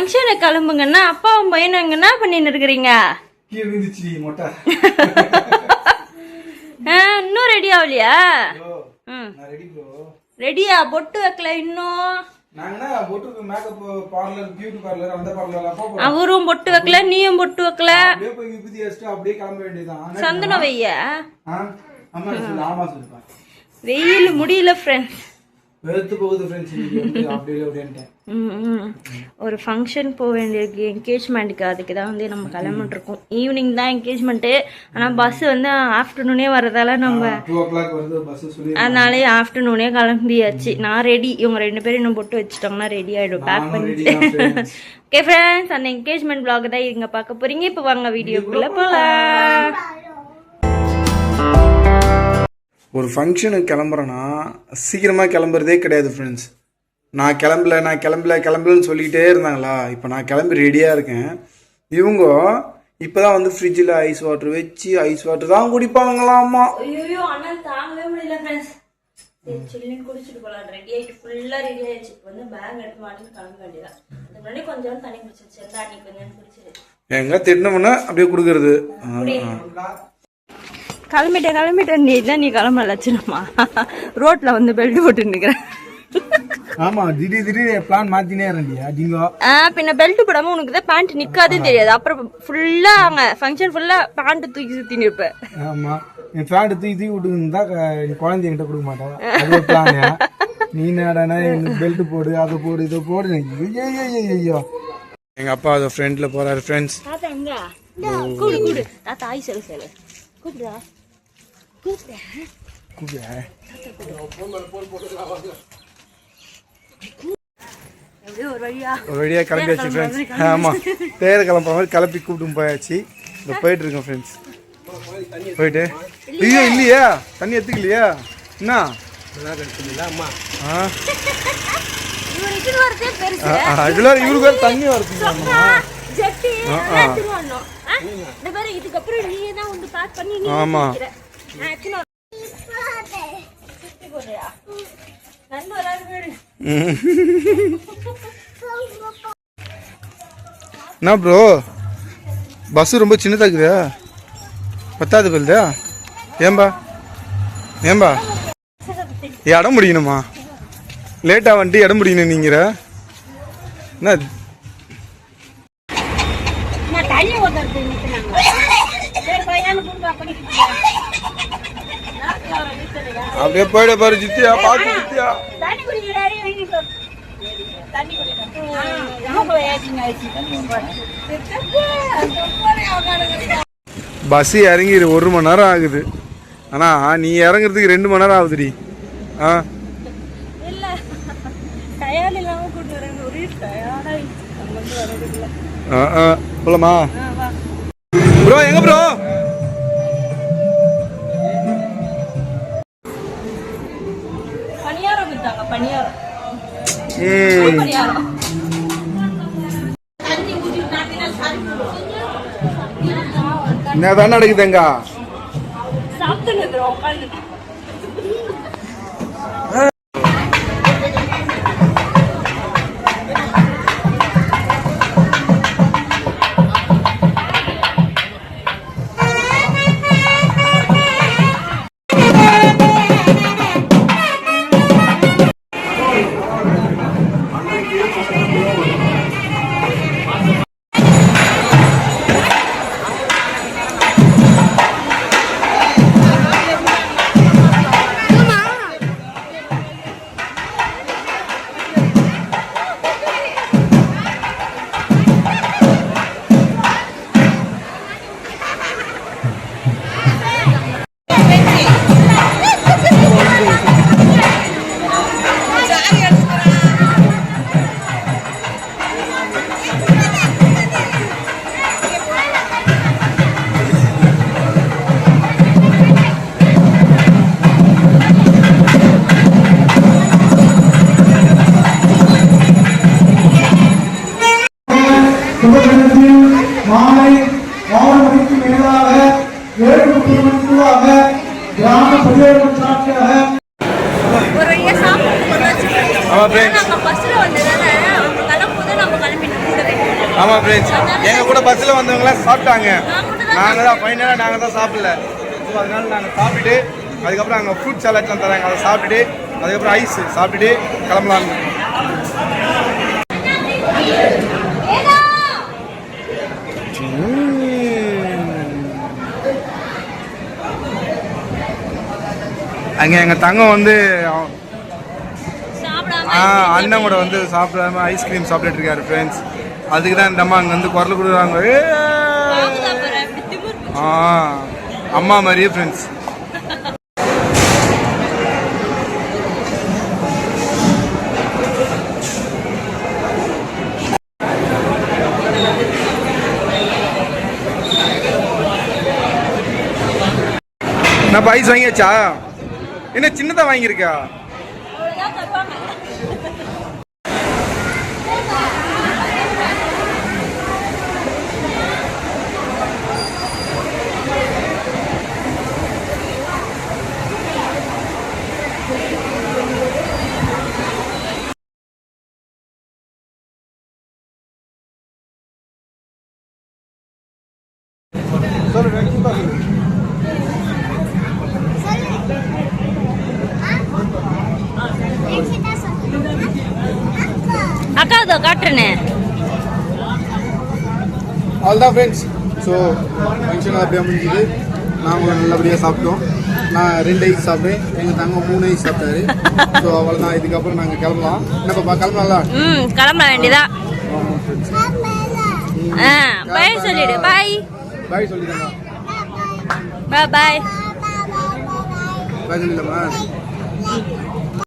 ஃபங்க்ஷனுக்கு கிளம்புங்கன்னா அப்பாவும் பையனும் என்ன பண்ணிட்டு இருக்கிறீங்க? இன்னும் ரெடி ஆகலையா? ரெடியா? பொட்டு வைக்கல இன்னும். அவரும் பொட்டு வைக்கல, நீயும் பொட்டு வைக்கல. சந்தனம் வைய. வெயில் முடியல ஃப்ரெண்ட்ஸ். ஒரு ஃபங்க்ஷன் போக வேண்டியிருக்கு, என்கேஜ்மெண்ட்டுக்கு. அதுக்கு தான் வந்து நம்ம கிளம்பிட்டு இருக்கோம். ஈவினிங் தான் என்கேஜ்மெண்ட்டு. ஆனால் பஸ் வந்து ஆஃப்டர்நூனே வரதால நம்ம அதனாலே ஆஃப்டர்நூனே கிளம்பியாச்சு. நான் ரெடி. இவங்க 2 பேரும் இன்னும் பொட்டு வச்சுட்டாங்கன்னா ரெடி ஆகிடும், பேக் பண்ணிட்டு. ஓகே ஃப்ரெண்ட்ஸ், அந்த என்கேஜ்மெண்ட் vlog தான் இங்கே பார்க்க போறீங்க. இப்போ வாங்க வீடியோக்குள்ளே போகலாம். ஒரு ஃபங்க்ஷனுக்கு கிளம்புறேன்னா சீக்கிரமாக கிளம்புறதே கிடையாது ஃப்ரெண்ட்ஸ். நான் கிளம்பலன்னு சொல்லிக்கிட்டே இருந்தாங்களா. இப்போ நான் கிளம்பி ரெடியாக இருக்கேன். இவங்க இப்போ தான் வந்து ஃப்ரிட்ஜில் ஐஸ் வாட்டர் வச்சு ஐஸ் வாட்டர் தான் குடிப்பாங்களாமா. ஐயோ அண்ணன் தாங்கவே முடியல ஃப்ரெண்ட்ஸ். சில்லுன்னு குடிச்சிட்டு போகலாம். ரெடி ஆகிட்டு ஃபுல்லாக ரெடி ஆகிடுச்சு. இப்போ வந்து பேக் எடுத்து மாட்டிட்டு கிளம்ப வேண்டியதான். அதுக்கு முன்னாடி கொஞ்சம் தண்ணி குடிச்சிருச்சு. தண்ணி கொஞ்சம் குடிச்சிரு. எங்கே திட்டினோம்னா அப்படியே கொடுக்கறது. கிளம்பிட்டேன். நீ தான் நீ கிளம்ப லட்சணமா ரோட்ல வந்து பெல்ட் போட்டு நிக்கிறேன். ஆமா, திடீர் பிளான் மாத்தினே இருந்தியா டிங்கோ? பின்ன பெல்ட் போடாம உனக்கு தான் பேண்ட் நிக்காதுன்னு தெரியாது. அப்புறம் ஃபுல்லா அங்க ஃபங்க்ஷன் ஃபுல்லா பேண்ட் தூக்கி சுத்தி நிற்ப. ஆமா, என் பேண்ட் தூக்கி விட்டுருந்தா குழந்தை என்கிட்ட கொடுக்க மாட்டேன். அது பிளான். நீ என்னடா பெல்ட் போடு, அதை போடு, இதை போடு. ஐயோ, எங்க அப்பா அதை ஃப்ரெண்ட்ல போறாரு ஃப்ரெண்ட்ஸ். தாத்தா எங்க? கூடு தாத்தா ஆய் சொல்லு கூப்பிடுடா. ஒரு வழியா கிளம்பியாச்சு ஃப்ரெண்ட்ஸ். ஆமா, தேர கிளம்புற மாதிரி கிளப்பி கூப்பிட்டு போயாச்சு. இந்த போயிட்டு இருக்கோம் ஃப்ரெண்ட்ஸ். போயிட்டு ஐயோ இல்லையா, தண்ணி எடுத்துக்கலையா? என்ன இவருக்கு வேற தண்ணி வருது. ஆமா, என்ன ப்ரோ பஸ் ரொம்ப சின்னதாக்குதா? பத்தாது போல்தா? ஏம்பா இடம் முடியணுமா? லேட்டா வந்துட்டு இடம் முடியணும். நீங்கிற என்ன அப்படியே போயிட பாரு ஜித்தியா, பாத்து ஜித்தியா. பஸ் இறங்கி 1 மணி நேரம் ஆகுது. ஆனா நீ இறங்குறதுக்கு 2 மணி நேரம் ஆகுதுடி. போலாமா ப்ரோ? எங்க ப்ரோ? என்ன நடக்குதுங்க? மாலை 6 மணிக்கு மேலாக 7:30 மணிக்குள்ளாக கிராம பரிமாற்றம் சாட்சியாக ஒரு சாப்பிட்டு பஸ்ல வந்ததால அவங்க கிளம்பும்போது நம்ம கிளம்பிட்டு ஆமாம் ஃப்ரெண்ட்ஸ், எங்கள் கூட பஸ்ஸில் வந்தவங்களாம் சாப்பிட்டாங்க. நாங்கள் தான் ஃபைனலாக நாங்கள் தான் சாப்பிடல. ஸோ அதனால நாங்கள் சாப்பிட்டுட்டு அதுக்கப்புறம் அங்கே ஃப்ரூட் சாலட்லாம் தராங்க, அதை சாப்பிட்டுட்டு அதுக்கப்புறம் ஐஸ் சாப்பிட்டுட்டு கிளம்பலான்னு. அங்கே எங்கள் தங்கம் வந்து அண்ணன் கூட வந்து சாப்பிடாம ஐஸ்கிரீம் சாப்பிட்டுட்டு இருக்காரு ஃப்ரெண்ட்ஸ். அதுக்கு தான் இந்த அம்மா அங்கே வந்து குரல் கொடுக்குறாங்க. அம்மா மாதிரியே ஃப்ரெண்ட்ஸ். நான் ஐஸ் வாங்கியாச்சா? என்ன சின்னதாக வாங்கியிருக்கா? அக்கா இதோ காட்டுறேனே. அவ்வளோதான் ஃப்ரெண்ட்ஸ். ஸோ ஃபங்க்ஷன் அப்படியே முடிஞ்சுது. நாங்கள் நல்லபடியாக சாப்பிட்டோம். நான் 2 ஐஸ் சாப்பிட்டேன், எங்கள் தங்கம் 3 ஐஸ் சாப்பிட்டாரு. ஸோ அவ்வளோதான், இதுக்கப்புறம் நாங்கள் கிளம்பலாம். என்னப்பா கிளம்பலாம்? கிளம்ப வேண்டியதா. பாய் சொல்லிடு. பாய் பாய் சொல்லிடுங்க. பாய் பாய் பாய் சொல்லிடலாமா?